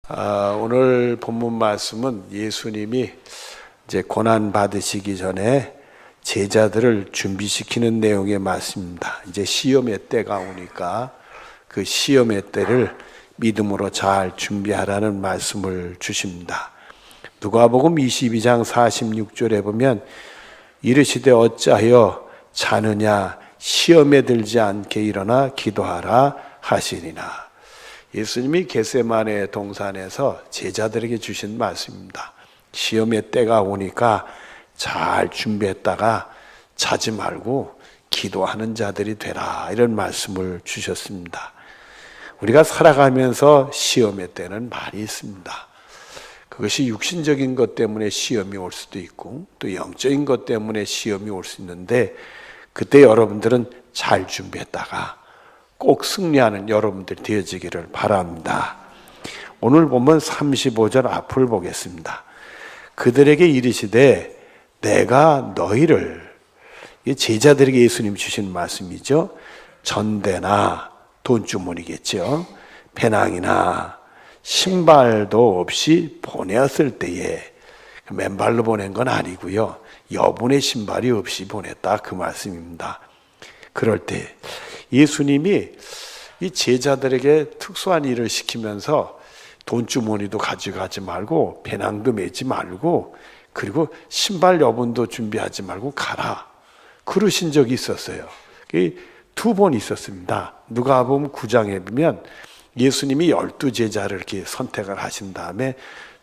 오늘 본문 말씀은 예수님이 이제 고난 받으시기 전에 제자들을 준비시키는 내용의 말씀입니다. 이제 시험의 때가 오니까 그 시험의 때를 믿음으로 잘 준비하라는 말씀을 주십니다. 누가복음 22장 46절에 보면 이르시되 어찌하여 자느냐 시험에 들지 않게 일어나 기도하라 하시니라. 예수님이 겟세마네 동산에서 제자들에게 주신 말씀입니다. 시험의 때가 오니까 잘 준비했다가 자지 말고 기도하는 자들이 되라, 이런 말씀을 주셨습니다. 우리가 살아가면서 시험의 때는 많이 있습니다. 그것이 육신적인 것 때문에 시험이 올 수도 있고 또 영적인 것 때문에 시험이 올 수 있는데, 그때 여러분들은 잘 준비했다가 꼭 승리하는 여러분들이 되어지기를 바랍니다. 오늘 보면 35절 앞을 보겠습니다. 그들에게 이르시되 내가 너희를, 제자들에게 예수님 주신 말씀이죠. 전대나 돈주머니겠죠, 배낭이나 신발도 없이 보내었을 때에, 맨발로 보낸 건 아니고요, 여분의 신발이 없이 보냈다, 그 말씀입니다. 그럴 때 예수님이 이 제자들에게 특수한 일을 시키면서 돈주머니도 가져가지 말고 배낭도 메지 말고 그리고 신발 여분도 준비하지 말고 가라, 그러신 적이 있었어요. 두 번 있었습니다. 누가복음 9장에 보면 예수님이 12제자를 이렇게 선택을 하신 다음에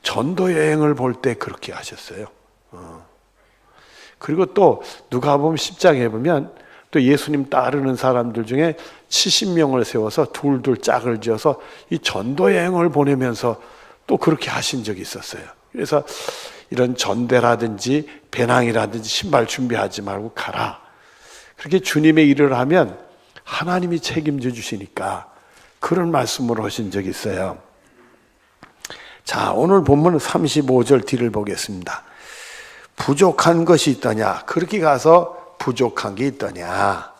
전도 여행을 볼 때 그렇게 하셨어요. 그리고 또 누가복음 10장에 보면 또 예수님 따르는 사람들 중에 70명을 세워서 둘둘 짝을 지어서 이 전도 여행을 보내면서 또 그렇게 하신 적이 있었어요. 그래서 이런 전대라든지 배낭이라든지 신발 준비하지 말고 가라, 그렇게 주님의 일을 하면 하나님이 책임져 주시니까 그런 말씀을 하신 적이 있어요. 자, 오늘 본문은 35절 뒤를 보겠습니다. 부족한 것이 있더냐, 그렇게 가서 부족한 게 있더냐,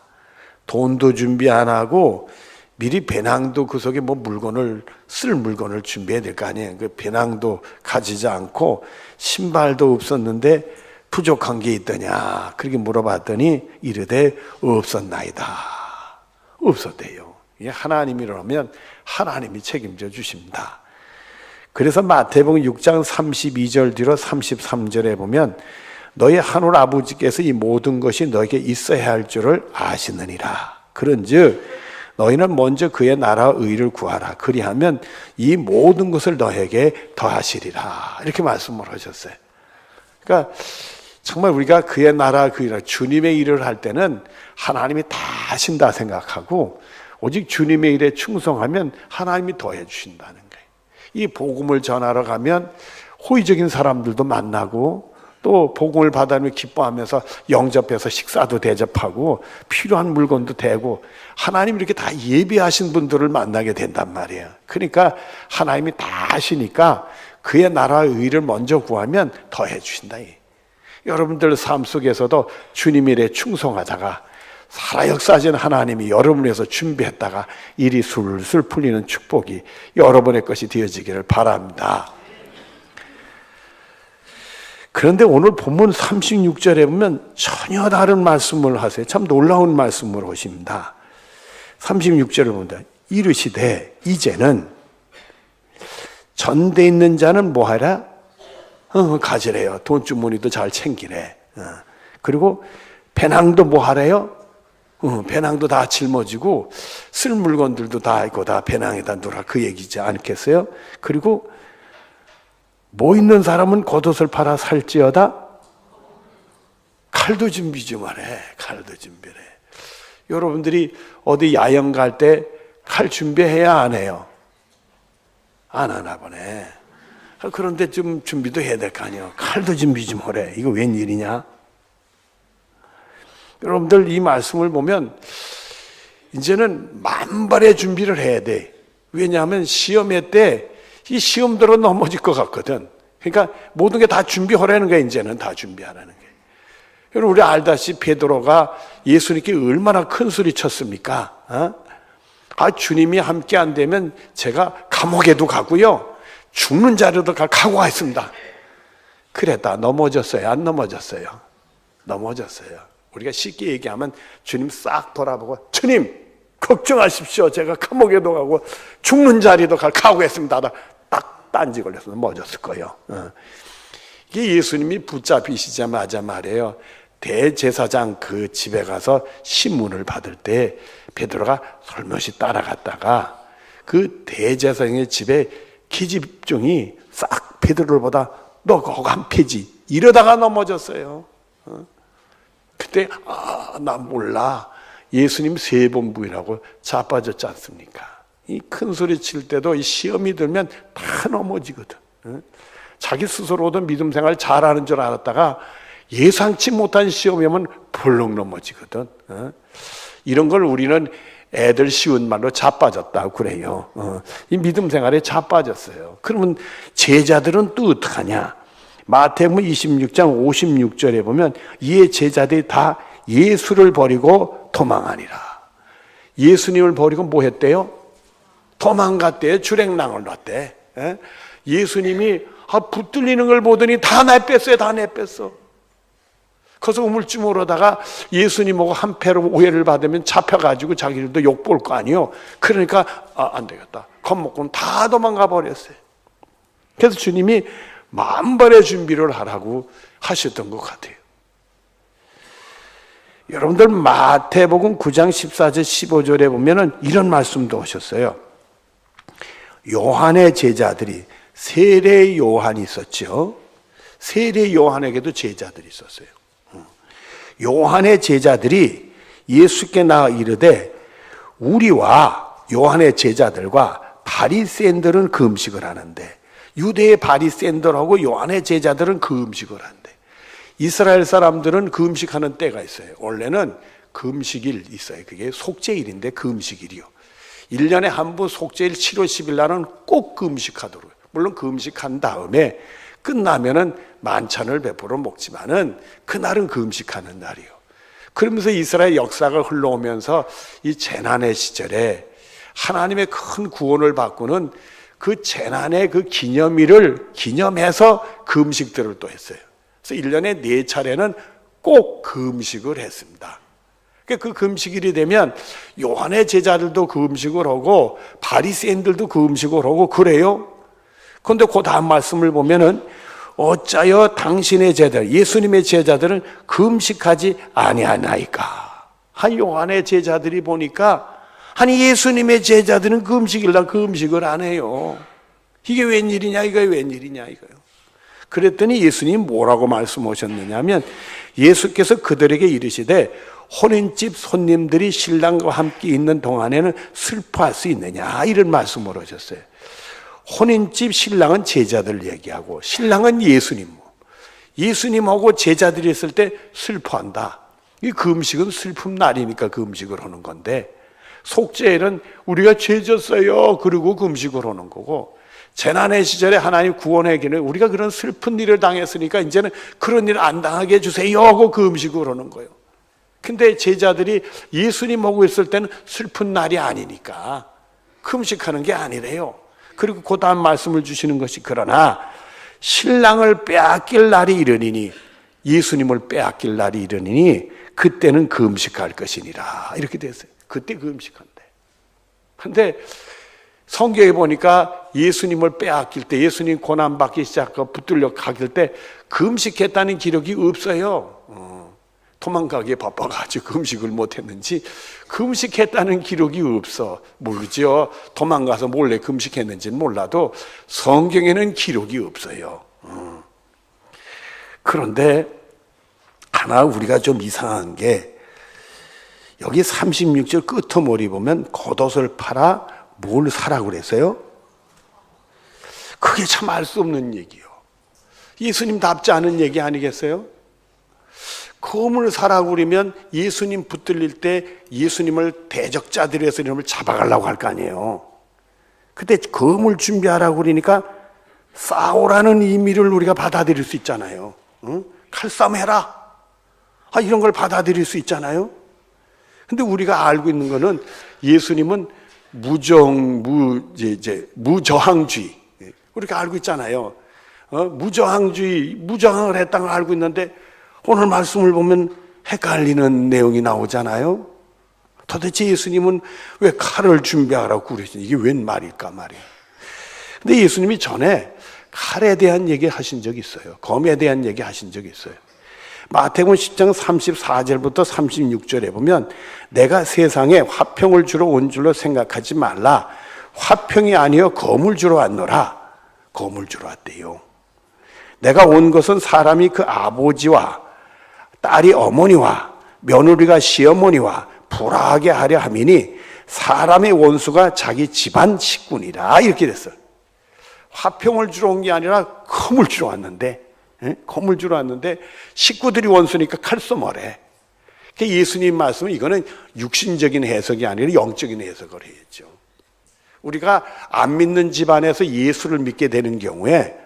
돈도 준비 안 하고 미리 배낭도 그 속에 뭐 물건을, 쓸 물건을 준비해야 될 거 아니에요. 그 배낭도 가지지 않고 신발도 없었는데 부족한 게 있더냐, 그렇게 물어봤더니 이르되 없었나이다. 없었대요. 하나님이라면 하나님이 책임져 주십니다. 그래서 마태복음 6장 32절 뒤로 33절에 보면 너희 하늘 아버지께서 이 모든 것이 너에게 있어야 할 줄을 아시느니라. 그런즉 너희는 먼저 그의 나라와 의를 구하라. 그리하면 이 모든 것을 너에게 더하시리라. 이렇게 말씀을 하셨어요. 그러니까 정말 우리가 그의 나라, 그 일, 주님의 일을 할 때는 하나님이 다 하신다 생각하고 오직 주님의 일에 충성하면 하나님이 더해 주신다는 거예요. 이 복음을 전하러 가면 호의적인 사람들도 만나고 또 복음을 받아들며 기뻐하면서 영접해서 식사도 대접하고 필요한 물건도 대고, 하나님이 이렇게 다 예비하신 분들을 만나게 된단 말이에요. 그러니까 하나님이 다 하시니까 그의 나라의 의를 먼저 구하면 더해 주신다. 여러분들 삶 속에서도 주님 일에 충성하다가 살아 역사하신 하나님이 여러분을 위해서 준비했다가 일이 술술 풀리는 축복이 여러분의 것이 되어지기를 바랍니다. 그런데 오늘 본문 36절에 보면 전혀 다른 말씀을 하세요. 참 놀라운 말씀을 하십니다. 36절을 본다. 이르시되 이제는 전대 있는 자는 뭐하라? 가지래요. 돈주머니도 잘 챙기래. 그리고 배낭도 뭐하래요? 배낭도 다 짊어지고 쓸 물건들도 다 있고 다 배낭에다 놓으라, 그 얘기지 않겠어요? 그리고 뭐 있는 사람은 겉옷을 팔아 살지어다 칼도 준비 좀 하래. 칼도 준비래. 여러분들이 어디 야영 갈 때 칼 준비해야 안 해요? 안 하나 보네. 그런데 좀 준비도 해야 될 거 아니에요. 칼도 준비 좀 하래. 이거 웬일이냐? 여러분들 이 말씀을 보면 이제는 만발의 준비를 해야 돼. 왜냐하면 시험의 때 이 시험대로 넘어질 것 같거든. 그러니까 모든 게 다 준비하라는 거야. 이제는 다 준비하라는 거야. 여러분, 우리 알다시피 베드로가 예수님께 얼마나 큰 소리 쳤습니까? 주님이 함께 안 되면 제가 감옥에도 가고요, 죽는 자리도 갈 각오가 있습니다. 그랬다 넘어졌어요? 안 넘어졌어요? 넘어졌어요. 우리가 쉽게 얘기하면 주님 싹 돌아보고 주님 걱정하십시오. 제가 감옥에도 가고 죽는 자리도 갈 각오했습니다. 딱 딴지 걸려서 넘어졌을 거예요. 이게 예수님이 붙잡히시자마자 말이에요. 대제사장 그 집에 가서 신문을 받을 때 베드로가 설며시 따라갔다가 그 대제사장의 집에 기집종이 싹 베드로를 보다 너 거간 패지 이러다가 넘어졌어요. 그때 나 몰라. 예수님 세 번 부인하고 자빠졌지 않습니까? 이 큰 소리 칠 때도 이 시험이 들면 다 넘어지거든. 자기 스스로도 믿음 생활 잘하는 줄 알았다가 예상치 못한 시험이 오면 벌렁 넘어지거든. 이런 걸 우리는 애들 쉬운 말로 자빠졌다고 그래요. 이 믿음 생활에 자빠졌어요. 그러면 제자들은 또 어떡하냐? 마태복음 26장 56절에 보면 이에 제자들이 다 예수를 버리고 도망하니라. 예수님을 버리고 뭐 했대요? 도망갔대요. 주랭랑을 놨대. 예수님이 붙들리는 걸 보더니 다 내뺐어요. 다 내뺐어. 그래서 우물쭈물하다가 예수님 보고 한패로 오해를 받으면 잡혀가지고 자기들도 욕 볼 거 아니에요. 그러니까 안 되겠다. 겁먹고는 다 도망가 버렸어요. 그래서 주님이 만번의 준비를 하라고 하셨던 것 같아요. 여러분들 마태복음 9장 14절 15절에 보면은 이런 말씀도 하셨어요. 요한의 제자들이 세례 요한이 있었죠. 세례 요한에게도 제자들이 있었어요. 요한의 제자들이 예수께 나와 이르되 우리와 요한의 제자들과 바리새인들은 그 음식을 하는데 유대의 바리새인들하고 요한의 제자들은 그 음식을 한대. 이스라엘 사람들은 그 음식하는 때가 있어요. 원래는 그 음식일 있어요. 그게 속죄일인데 그 음식일이요. 1년에 한 번 속죄일 7월 10일 날은 꼭 그 음식하도록. 물론 그 음식한 다음에 끝나면은 만찬을 베풀어 먹지만은 그날은 그 음식하는 날이요. 그러면서 이스라엘 역사가 흘러오면서 이 재난의 시절에 하나님의 큰 구원을 받고는 그 재난의 그 기념일을 기념해서 그 음식들을 또 했어요. 그래서 1년에 4차례는 꼭 그 음식을 했습니다. 그 금식일이 되면 요한의 제자들도 그 음식을 하고 바리새인들도 그 음식을 하고 그래요. 그런데 그 다음 말씀을 보면은 어짜여 당신의 제자들, 예수님의 제자들은 그 음식하지 아니하나이까. 한 요한의 제자들이 보니까 아니 예수님의 제자들은 그 음식일라 그 음식을 안 해요. 이게 웬일이냐 이거 웬일이냐 이거요. 그랬더니 예수님이 뭐라고 말씀하셨느냐 하면 예수께서 그들에게 이르시되 혼인집 손님들이 신랑과 함께 있는 동안에는 슬퍼할 수 있느냐 이런 말씀을 하셨어요. 혼인집 신랑은 제자들 얘기하고 신랑은 예수님하고 제자들이 있을 때 슬퍼한다. 이 그 음식은 슬픔 날이니까 그 음식을 하는 건데 속죄일은 우리가 죄 졌어요 그리고 그 음식을 하는 거고 재난의 시절에 하나님 구원하기는 우리가 그런 슬픈 일을 당했으니까 이제는 그런 일 안 당하게 해주세요 하고 그 음식을 하는 거예요. 근데 제자들이 예수님하고 있을 때는 슬픈 날이 아니니까 금식하는 게 아니래요. 그리고 그 다음 말씀을 주시는 것이 그러나 신랑을 빼앗길 날이 이르니니 예수님을 빼앗길 날이 이르니니 그때는 금식할 것이니라 이렇게 됐어요. 그때 금식한대. 근데 성경에 보니까 예수님을 빼앗길 때 예수님 고난받기 시작하고 붙들려 가길 때 금식했다는 기록이 없어요. 도망가기에 바빠가지고 금식을 못했는지 금식했다는 기록이 없어. 모르죠. 도망가서 몰래 금식했는지는 몰라도 성경에는 기록이 없어요. 그런데 하나 우리가 좀 이상한 게 여기 36절 끄트머리 보면 겉옷을 팔아 뭘 사라고 그랬어요? 그게 참 알 수 없는 얘기요. 예수님답지 않은 얘기 아니겠어요? 검을 사라고 그러면 예수님 붙들릴 때 예수님을 대적자들에서 예수님을 잡아가려고 할 거 아니에요. 그때 검을 준비하라고 그러니까 싸우라는 의미를 우리가 받아들일 수 있잖아요. 칼싸움 해라. 이런 걸 받아들일 수 있잖아요. 근데 우리가 알고 있는 거는 예수님은 무저항주의, 우리가 알고 있잖아요. 무저항주의, 무저항을 했다는 걸 알고 있는데 오늘 말씀을 보면 헷갈리는 내용이 나오잖아요. 도대체 예수님은 왜 칼을 준비하라고 그러시니? 이게 웬 말일까 말이에요. 근데 예수님이 전에 칼에 대한 얘기 하신 적이 있어요. 검에 대한 얘기 하신 적이 있어요. 마태복음 10장 34절부터 36절에 보면 내가 세상에 화평을 주러 온 줄로 생각하지 말라. 화평이 아니여 검을 주러 왔노라. 검을 주러 왔대요. 내가 온 것은 사람이 그 아버지와 딸이 어머니와 며느리가 시어머니와 불화하게 하려 함이니 사람의 원수가 자기 집안 식구니라. 이렇게 됐어요. 화평을 주러 온 게 아니라 검을 주러 왔는데, 검을 주러 왔는데 식구들이 원수니까 칼쏘머래. 예수님 말씀은 이거는 육신적인 해석이 아니라 영적인 해석을 해야죠. 우리가 안 믿는 집안에서 예수를 믿게 되는 경우에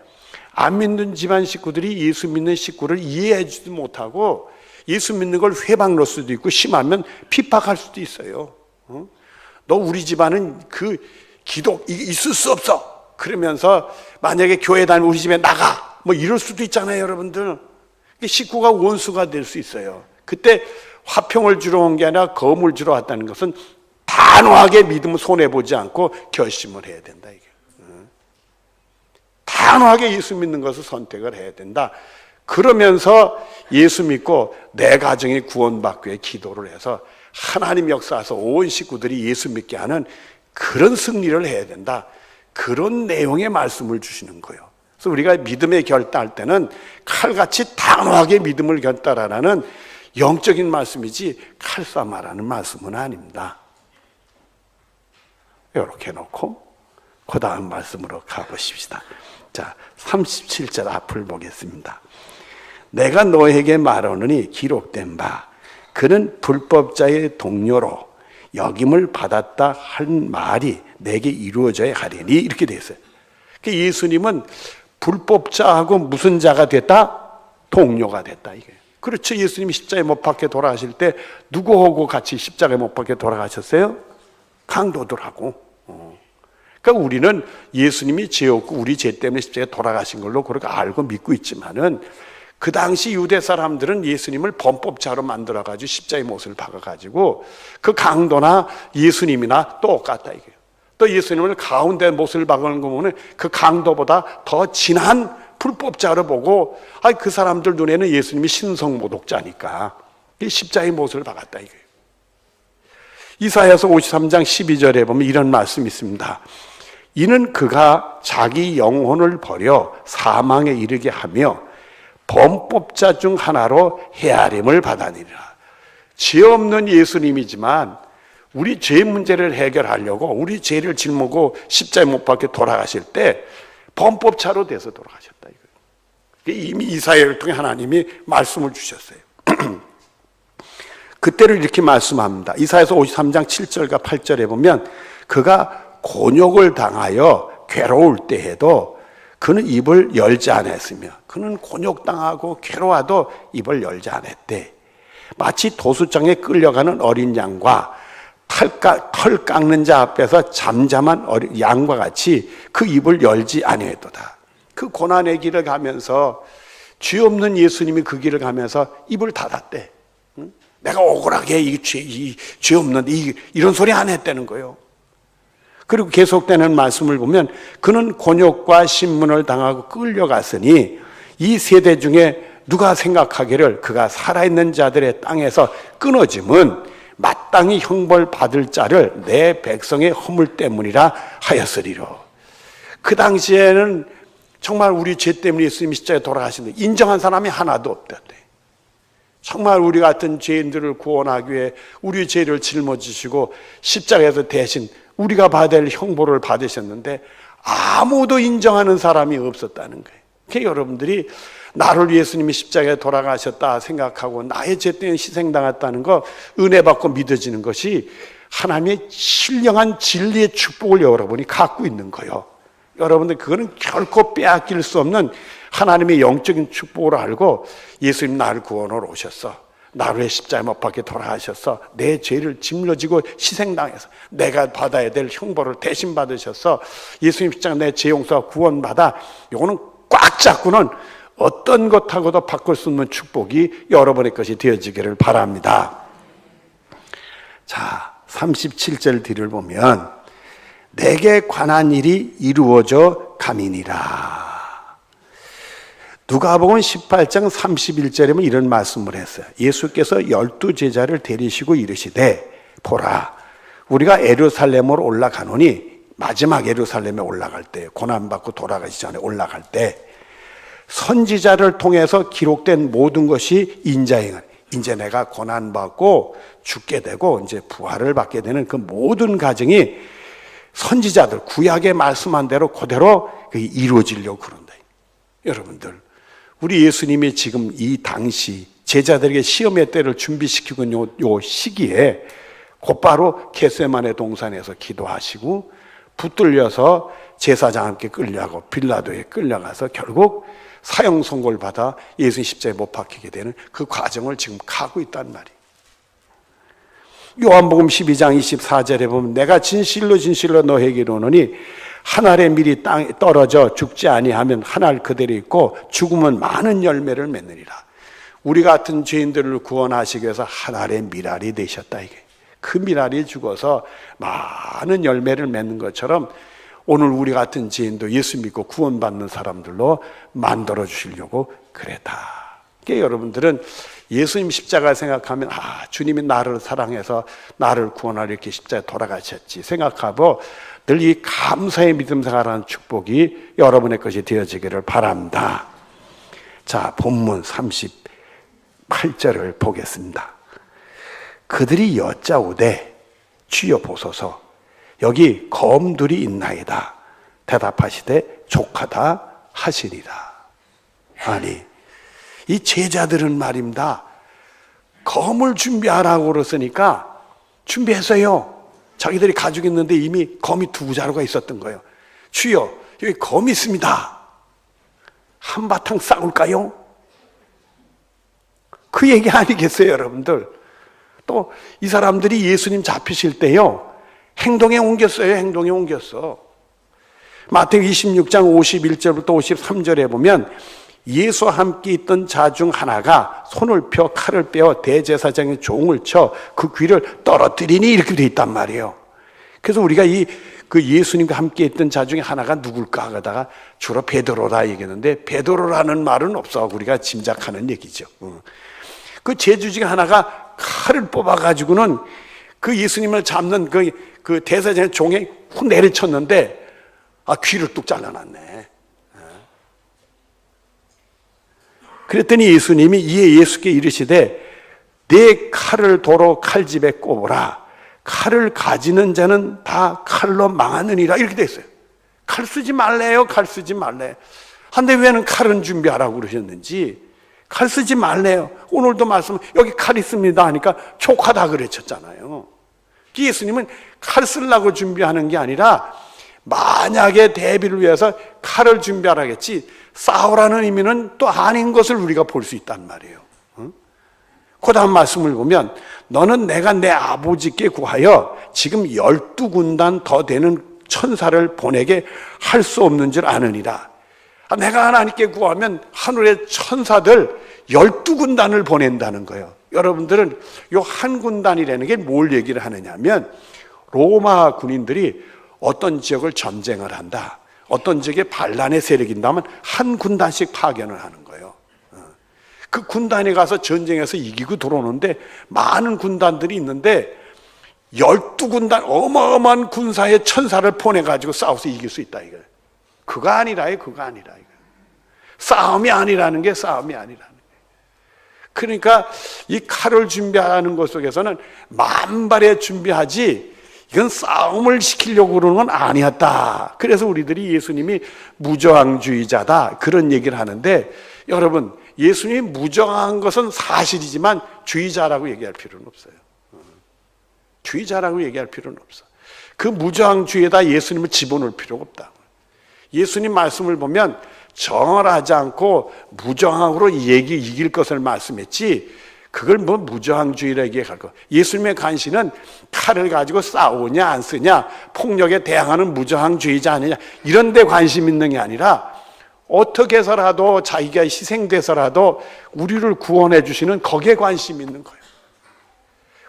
안 믿는 집안 식구들이 예수 믿는 식구를 이해해 주지 못하고 예수 믿는 걸 회방 넣을 수도 있고 심하면 핍박할 수도 있어요. 너 우리 집안은 그 기독 있을 수 없어. 그러면서 만약에 교회 다니면 우리 집에 나가. 뭐 이럴 수도 있잖아요, 여러분들. 식구가 원수가 될 수 있어요. 그때 화평을 주러 온 게 아니라 검을 주러 왔다는 것은 단호하게 믿음을 손해보지 않고 결심을 해야 된다. 이게. 단호하게 예수 믿는 것을 선택을 해야 된다. 그러면서 예수 믿고 내 가정이 구원받기 위해 기도를 해서 하나님 역사에서 온 식구들이 예수 믿게 하는 그런 승리를 해야 된다. 그런 내용의 말씀을 주시는 거예요. 그래서 우리가 믿음에 결단할 때는 칼같이 단호하게 믿음을 결단하라는 영적인 말씀이지 칼싸움하라는 말씀은 아닙니다. 이렇게 놓고 그 다음 말씀으로 가보십시다. 자, 37절 앞을 보겠습니다. 내가 너에게 말하노니 기록된 바 그는 불법자의 동료로 여김을 받았다 한 말이 내게 이루어져야 하리니 이렇게 돼 있어요. 그러니까 예수님은 불법자하고 무슨 자가 됐다? 동료가 됐다 이게. 그렇죠. 예수님이 십자가에 못 박혀 돌아가실 때 누구하고 같이 십자가에 못 박혀 돌아가셨어요? 강도들하고. 그러니까 우리는 예수님이 죄 없고 우리 죄 때문에 십자가에 돌아가신 걸로 그렇게 알고 믿고 있지만은 그 당시 유대 사람들은 예수님을 범법자로 만들어가지고 십자가의 못을 박아가지고 그 강도나 예수님이나 똑같다 이게요. 또 예수님을 가운데 못을 박은 거 보면 그 강도보다 더 진한 불법자로 보고 그 사람들 눈에는 예수님이 신성모독자니까 십자가의 못을 박았다 이거예요. 이사야서 53장 12절에 보면 이런 말씀이 있습니다. 이는 그가 자기 영혼을 버려 사망에 이르게 하며 범법자 중 하나로 헤아림을 받아니라. 죄 없는 예수님이지만 우리 죄 문제를 해결하려고 우리 죄를 짊어지고 십자가에 못 박혀 돌아가실 때 범법자로 돼서 돌아가셨다. 이미 이사야를 통해 하나님이 말씀을 주셨어요. 그때를 이렇게 말씀합니다. 이사야서 53장 7절과 8절에 보면 그가 곤욕을 당하여 괴로울 때에도 그는 입을 열지 않았으며 그는 곤욕당하고 괴로워도 입을 열지 않았대. 마치 도수장에 끌려가는 어린 양과 털 깎는 자 앞에서 잠잠한 양과 같이 그 입을 열지 아니했도다. 그 고난의 길을 가면서 죄 없는 예수님이 그 길을 가면서 입을 닫았대. 내가 억울하게 이 죄 없는 이런 소리 안 했다는 거예요. 그리고 계속되는 말씀을 보면 그는 곤욕과 신문을 당하고 끌려갔으니 이 세대 중에 누가 생각하기를 그가 살아있는 자들의 땅에서 끊어짐은 마땅히 형벌 받을 자를 내 백성의 허물 때문이라 하였으리로. 그 당시에는 정말 우리 죄 때문에 예수님이 십자가에 돌아가시는데 인정한 사람이 하나도 없었대. 정말 우리 같은 죄인들을 구원하기 위해 우리 죄를 짊어지시고 십자가에서 대신 우리가 받아야 할 형벌을 받으셨는데 아무도 인정하는 사람이 없었다는 거예요. 그러니까 여러분들이 나를 예수님이 십자가에 돌아가셨다 생각하고 나의 죄 때문에 희생당했다는 거 은혜 받고 믿어지는 것이 하나님의 신령한 진리의 축복을 여러분이 갖고 있는 거예요. 여러분들 그거는 결코 빼앗길 수 없는 하나님의 영적인 축복을 알고 예수님 나를 구원하러 오셨어. 나를 위해 십자가에 못 박혀 돌아가셔서 내 죄를 짊어지고 희생당해서 내가 받아야 될 형벌을 대신 받으셔서 예수님 십자가 내 죄 용서와 구원받아 요거는 꽉 잡고는 어떤 것하고도 바꿀 수 없는 축복이 여러분의 것이 되어지기를 바랍니다. 자, 37절 뒤를 보면 내게 관한 일이 이루어져 가미니라. 누가복음 18장 31절에는 이런 말씀을 했어요. 예수께서 12제자를 데리시고 이르시되 보라 우리가 예루살렘으로 올라가노니 마지막 예루살렘에 올라갈 때 고난받고 돌아가시 전에 올라갈 때 선지자를 통해서 기록된 모든 것이 인자행을 이제 내가 고난받고 죽게 되고 이제 부활을 받게 되는 그 모든 과정이 선지자들 구약에 말씀한 대로 그대로 이루어지려고 그런다. 여러분들 우리 예수님이 지금 이 당시 제자들에게 시험의 때를 준비시키고 있는 요 시기에 곧바로 겟세마네 동산에서 기도하시고 붙들려서 제사장 함께 끌려가고 빌라도에 끌려가서 결국 사형 선고를 받아 예수님 십자가에 못 박히게 되는 그 과정을 지금 가고 있단 말이에요. 요한복음 12장 24절에 보면 내가 진실로 진실로 너에게 이르노니 한 알의 밀이 땅에 떨어져 죽지 아니하면 한 알 그대로 있고 죽으면 많은 열매를 맺느니라. 우리 같은 죄인들을 구원하시기 위해서 한 알의 밀알이 되셨다 이게. 그 밀알이 죽어서 많은 열매를 맺는 것처럼 오늘 우리 같은 죄인도 예수 믿고 구원받는 사람들로 만들어 주시려고 그랬다. 그러니까 여러분들은 예수님 십자가 생각하면 주님이 나를 사랑해서 나를 구원하려 이렇게 십자가에 돌아가셨지 생각하고 늘 이 감사의 믿음 생활하는 축복이 여러분의 것이 되어지기를 바랍니다. 자, 본문 38절을 보겠습니다. 그들이 여짜오되 주여 보소서 여기 검둘이 있나이다. 대답하시되 족하다 하시니라. 아니 이 제자들은 말입니다. 검을 준비하라고 그랬으니까 준비했어요. 자기들이 가지고 있는데 이미 검이 2자루가 있었던 거예요. 주여 여기 검이 있습니다. 한바탕 싸울까요? 그 얘기 아니겠어요 여러분들. 또 이 사람들이 예수님 잡히실 때요 행동에 옮겼어요. 행동에 옮겼어. 마태복음 26장 51절부터 53절에 보면 예수와 함께 있던 자 중 하나가 손을 펴 칼을 빼어 대제사장의 종을 쳐 그 귀를 떨어뜨리니 이렇게 돼 있단 말이에요. 그래서 우리가 그 예수님과 함께 있던 자 중에 하나가 누굴까 하다가 주로 베드로라 얘기했는데 베드로라는 말은 없어. 우리가 짐작하는 얘기죠. 그 제주 중에 하나가 칼을 뽑아가지고는 그 예수님을 잡는 그 대제사장의 종에 훅 내리쳤는데 귀를 뚝 잘라놨네. 그랬더니 예수님이 이에 예수께 이르시되 내 칼을 도로 칼집에 꼽으라. 칼을 가지는 자는 다 칼로 망하느니라. 이렇게 돼 있어요. 칼 쓰지 말래요. 칼 쓰지 말래. 한데 왜는 칼은 준비하라고 그러셨는지 칼 쓰지 말래요. 오늘도 말씀 여기 칼 있습니다 하니까 촉하다 그랬었잖아요. 예수님은 칼 쓰려고 준비하는 게 아니라 만약에 대비를 위해서 칼을 준비하라겠지 싸우라는 의미는 또 아닌 것을 우리가 볼 수 있단 말이에요. 그 다음 말씀을 보면 너는 내가 내 아버지께 구하여 지금 12군단 더 되는 천사를 보내게 할 수 없는 줄 아느니라. 내가 하나님께 구하면 하늘의 천사들 12군단을 보낸다는 거예요. 여러분들은 요 한 군단이라는 게 뭘 얘기를 하느냐면 로마 군인들이 어떤 지역을 전쟁을 한다. 어떤 지역에 반란의 세력이 있다면 한 군단씩 파견을 하는 거예요. 그 군단에 가서 전쟁에서 이기고 들어오는데 많은 군단들이 있는데 12군단 어마어마한 군사의 천사를 보내가지고 싸워서 이길 수 있다 이거예요. 그거 아니라요. 그거 아니라 이거예요. 싸움이 아니라는 게 싸움이 아니라는 거예요. 그러니까 이 칼을 준비하는 것 속에서는 만발에 준비하지 이건 싸움을 시키려고 그러는 건 아니었다. 그래서 우리들이 예수님이 무저항주의자다 그런 얘기를 하는데 여러분 예수님이 무저항한 것은 사실이지만 주의자라고 얘기할 필요는 없어요. 주의자라고 얘기할 필요는 없어. 그 무저항주의에다 예수님을 집어넣을 필요가 없다. 예수님 말씀을 보면 정을 하지 않고 무저항으로 이길 것을 말씀했지 그걸 뭐 무저항주의라 얘기할 거. 예수님의 관심은 칼을 가지고 싸우냐 안 쓰냐, 폭력에 대항하는 무저항주의자 아니냐, 이런 데 관심 있는 게 아니라 어떻게 해서라도 자기가 희생돼서라도 우리를 구원해 주시는 거기에 관심 있는 거예요.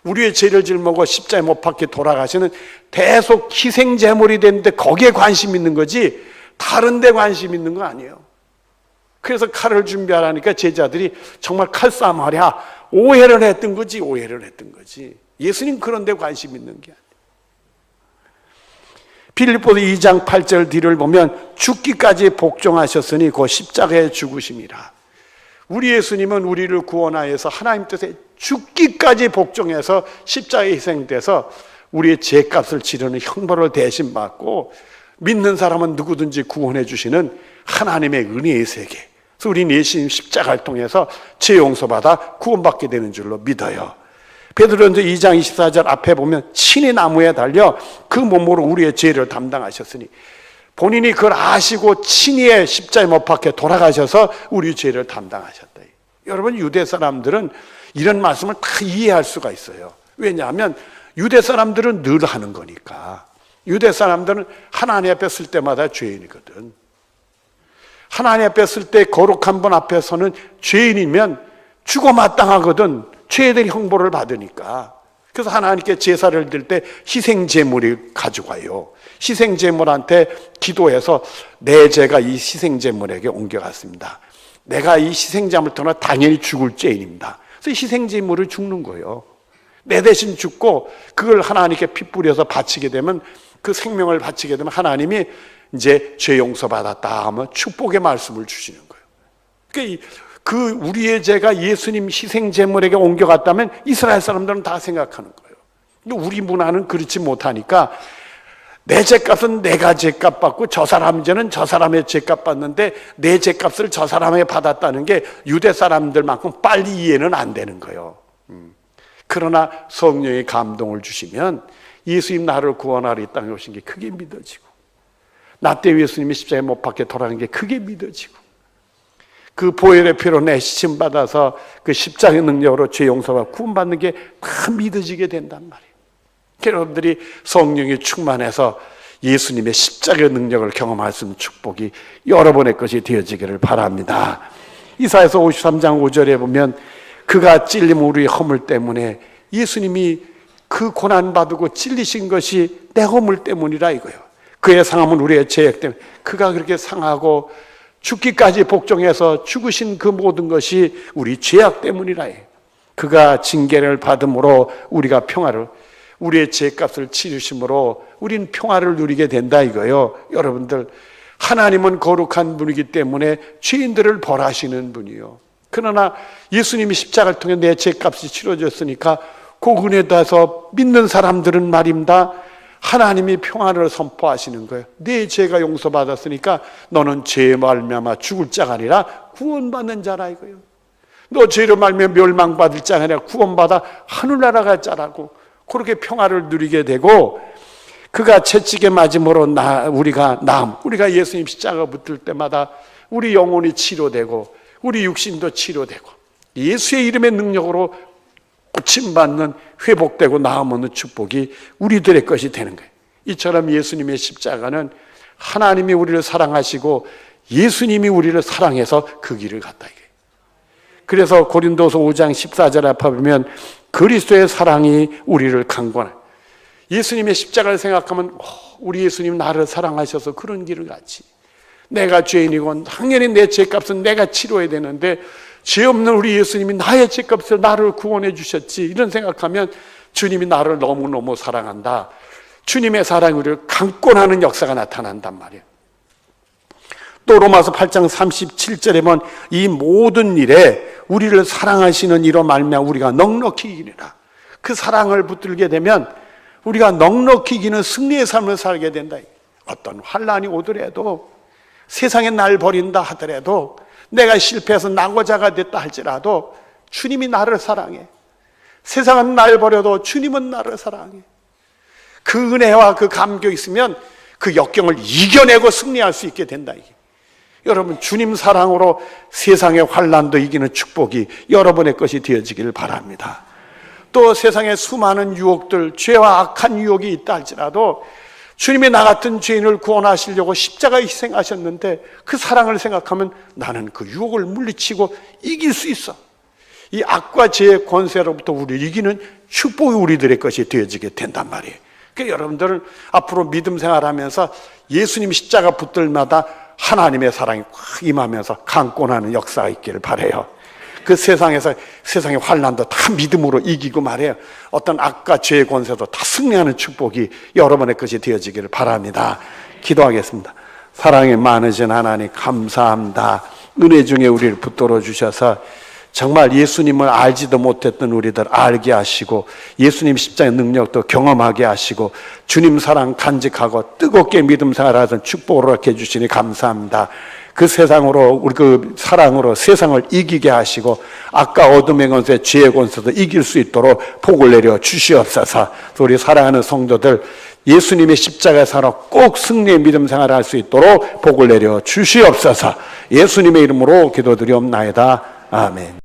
우리의 죄를 짊어지고 십자가에 못 박혀 돌아가시는 대속 희생 제물이 되는데 거기에 관심 있는 거지 다른 데 관심 있는 거 아니에요. 그래서 칼을 준비하라니까 제자들이 정말 칼싸움 하랴 오해를 했던 거지. 예수님 그런 데 관심 있는 게 아니에요. 빌립보서 2장 8절 뒤를 보면 죽기까지 복종하셨으니 곧 십자가에 죽으심이라. 우리 예수님은 우리를 구원하여서 하나님 뜻에 죽기까지 복종해서 십자가에 희생돼서 우리의 죄값을 치르는 형벌을 대신 받고 믿는 사람은 누구든지 구원해 주시는 하나님의 은혜의 세계. 그래서 우리는 예수님 십자가를 통해서 죄 용서받아 구원받게 되는 줄로 믿어요. 베드로전서 2장 24절 앞에 보면 친히 나무에 달려 그 몸으로 우리의 죄를 담당하셨으니 본인이 그걸 아시고 친히 십자가에 못 박혀 돌아가셔서 우리 죄를 담당하셨다. 여러분, 유대 사람들은 이런 말씀을 다 이해할 수가 있어요. 왜냐하면 유대 사람들은 늘 하는 거니까. 유대 사람들은 하나님 앞에 설 때마다 죄인이거든. 하나님 앞에 설 때 거룩한 분 앞에서는 죄인이면 죽어 마땅하거든. 죄된 형벌을 받으니까. 그래서 하나님께 제사를 드릴 때 희생제물을 가져가요. 희생제물한테 기도해서 내 죄가 이 희생제물에게 옮겨갔습니다. 내가 이 희생제물을 통해 당연히 죽을 죄인입니다. 그래서 희생제물을 죽는 거예요. 내 대신 죽고 그걸 하나님께 피 뿌려서 바치게 되면, 그 생명을 바치게 되면 하나님이 이제 죄 용서받았다 하면 축복의 말씀을 주시는 거예요. 그러니까 그 우리의 죄가 예수님 희생제물에게 옮겨갔다면 이스라엘 사람들은 다 생각하는 거예요. 근데 우리 문화는 그렇지 못하니까 내 죄값은 내가 죄값 받고 저 사람 죄는 저 사람의 죄값 받는데 내 죄값을 저 사람에게 받았다는 게 유대 사람들만큼 빨리 이해는 안 되는 거예요. 그러나 성령의 감동을 주시면 예수님 나를 구원하러 이 땅에 오신 게 크게 믿어지고, 나 때문에 예수님이 십자가에 못 박혀 돌아가는 게 크게 믿어지고, 그 보혈의 피로 내 시침 받아서 그 십자가의 능력으로 죄 용서와 구원받는 게 다 믿어지게 된단 말이에요. 여러분들이 성령이 충만해서 예수님의 십자가의 능력을 경험할 수 있는 축복이 여러분의 것이 되어지기를 바랍니다. 이사야서 53장 5절에 보면 그가 찔림 우리의 허물 때문에, 예수님이 그 고난받고 찔리신 것이 내 허물 때문이라 이거예요. 그의 상함은 우리의 죄악 때문에, 그가 그렇게 상하고 죽기까지 복종해서 죽으신 그 모든 것이 우리 죄악 때문이라 해요. 그가 징계를 받음으로 우리가 평화를, 우리의 죄값을 치르심으로 우리는 평화를 누리게 된다 이거예요. 여러분들, 하나님은 거룩한 분이기 때문에 죄인들을 벌하시는 분이요. 그러나 예수님이 십자가를 통해 내 죄값이 치러졌으니까 그 은혜에 따라서 믿는 사람들은 말입니다, 하나님이 평화를 선포하시는 거예요. 내 죄가 용서받았으니까 너는 죄에 말미암아 죽을 자가 아니라 구원받는 자라 이거예요. 너 죄로 말미암아 멸망받을 자가 아니라 구원받아 하늘나라 갈 자라고, 그렇게 평화를 누리게 되고, 그가 채찍에 맞음으로 우리가 예수님 십자가 붙을 때마다 우리 영혼이 치료되고 우리 육신도 치료되고 예수의 이름의 능력으로 고침받는, 회복되고 나음 얻는 축복이 우리들의 것이 되는 거예요. 이처럼 예수님의 십자가는 하나님이 우리를 사랑하시고 예수님이 우리를 사랑해서 그 길을 갔다 이게. 그래서 고린도서 5장 14절 앞에 보면 그리스도의 사랑이 우리를 강권해. 예수님의 십자가를 생각하면 우리 예수님 나를 사랑하셔서 그런 길을 갔지. 내가 죄인이고 당연히 내 죄값은 내가 치러야 되는데 죄 없는 우리 예수님이 나의 죄값을 나를 구원해 주셨지. 이런 생각하면 주님이 나를 너무너무 사랑한다. 주님의 사랑이 우리를 강권하는 역사가 나타난단 말이에요. 또 로마서 8장 37절에 보면 이 모든 일에 우리를 사랑하시는 이로 말미암아 우리가 넉넉히 이기리라. 그 사랑을 붙들게 되면 우리가 넉넉히 이기는 승리의 삶을 살게 된다. 어떤 환난이 오더라도, 세상에 날 버린다 하더라도, 내가 실패해서 낙오자가 됐다 할지라도 주님이 나를 사랑해. 세상은 날 버려도 주님은 나를 사랑해. 그 은혜와 그 감격이 있으면 그 역경을 이겨내고 승리할 수 있게 된다. 이게. 여러분, 주님 사랑으로 세상의 환난도 이기는 축복이 여러분의 것이 되어지기를 바랍니다. 또 세상에 수많은 유혹들, 죄와 악한 유혹이 있다 할지라도 주님이 나 같은 죄인을 구원하시려고 십자가에 희생하셨는데 그 사랑을 생각하면 나는 그 유혹을 물리치고 이길 수 있어. 이 악과 죄의 권세로부터 우리를 이기는 축복이 우리들의 것이 되어지게 된단 말이에요. 그러니까 여러분들은 앞으로 믿음 생활하면서 예수님 십자가 붙들 마다 하나님의 사랑이 확 임하면서 강권하는 역사가 있기를 바라요. 그 세상에서 세상의 환난도 다 믿음으로 이기고 말해요. 어떤 악과 죄의 권세도 다 승리하는 축복이 여러분의 것이 되어지기를 바랍니다. 기도하겠습니다. 사랑이 많으신 하나님 감사합니다. 은혜 중에 우리를 붙들어 주셔서 정말 예수님을 알지도 못했던 우리들 알게 하시고 예수님 십자가의 능력도 경험하게 하시고 주님 사랑 간직하고 뜨겁게 믿음 생활하던 축복으로 이렇게 해주시니 감사합니다. 그 세상으로 우리 그 사랑으로 세상을 이기게 하시고 아까 어둠의 권세 죄의 권세도 이길 수 있도록 복을 내려 주시옵소서. 또 우리 사랑하는 성도들 예수님의 십자가의 사랑 꼭 승리의 믿음 생활을 할 수 있도록 복을 내려 주시옵소서. 예수님의 이름으로 기도드리옵나이다. 아멘.